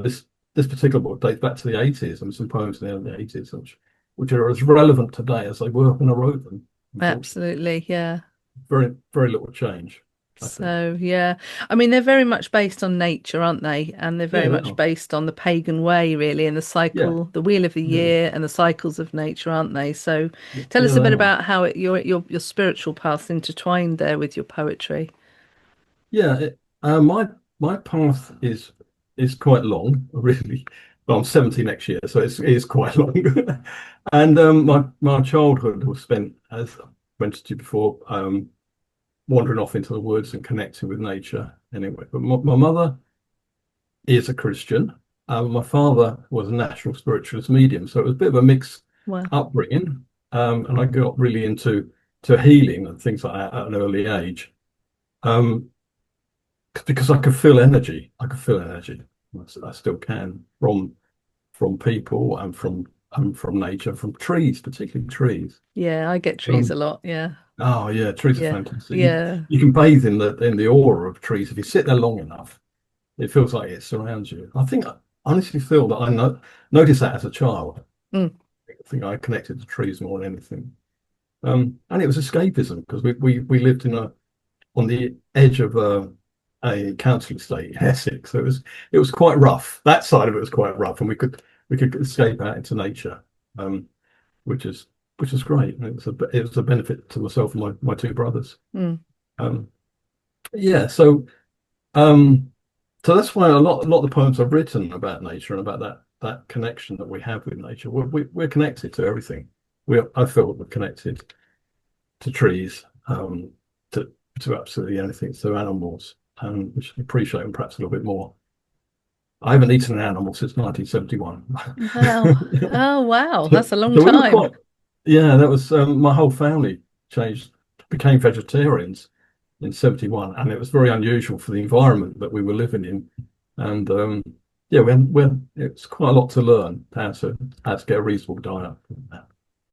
this particular book dates back to the 80s, and some poems in the early 80s, which are as relevant today as they were when I wrote them. Unfortunately, Absolutely, yeah. very little change, I think. So, yeah, I mean, they're very much based on nature, aren't they? And they're very Yeah, they much are. based on the pagan way, really, and the Yeah, cycle, the wheel of the yeah, year, and the cycles of nature, aren't they? So, tell yeah, us a they bit are. about how your spiritual paths intertwined there with your poetry. Yeah, my path is quite long, really. Well, I'm 70 next year, so it is quite long. And my childhood was spent, as I mentioned to you before, wandering off into the woods and connecting with nature. Anyway, but my mother is a Christian. My father was a national spiritualist medium, so it was a bit of a mixed Well, upbringing. And I got really into to healing and things like that at an early age. Um, because I could feel energy. I could feel energy. I still can from people and from nature, from trees, particularly trees. yeah, I get trees a Um, lot. Yeah, oh yeah, trees are yeah, fantastic. yeah. You can bathe in the aura of trees if you sit there long enough. It feels like it surrounds you. I honestly feel that noticed that as a child. Mm. I think I connected to trees more than anything. And it was escapism because we lived in a on the edge of a council estate in Essex. So it was quite rough. That side of it was quite rough, and we could escape out into nature, um, which is which is great. And it was a benefit to myself and my two brothers. Mm. Um, yeah, um, so that's why a lot of the poems I've written about nature and about that connection that we have with nature. We're connected to everything. I feel we're connected to trees, to absolutely anything, to animals, which I appreciate them perhaps a little bit more. I haven't eaten an animal since 1971. Wow. Oh, wow. So, That's a long so we were time. quite, yeah, that was my whole family changed, became vegetarians in 71, and it was very unusual for the environment that we were living in. And yeah, it's quite a lot to learn how to get a reasonable diet.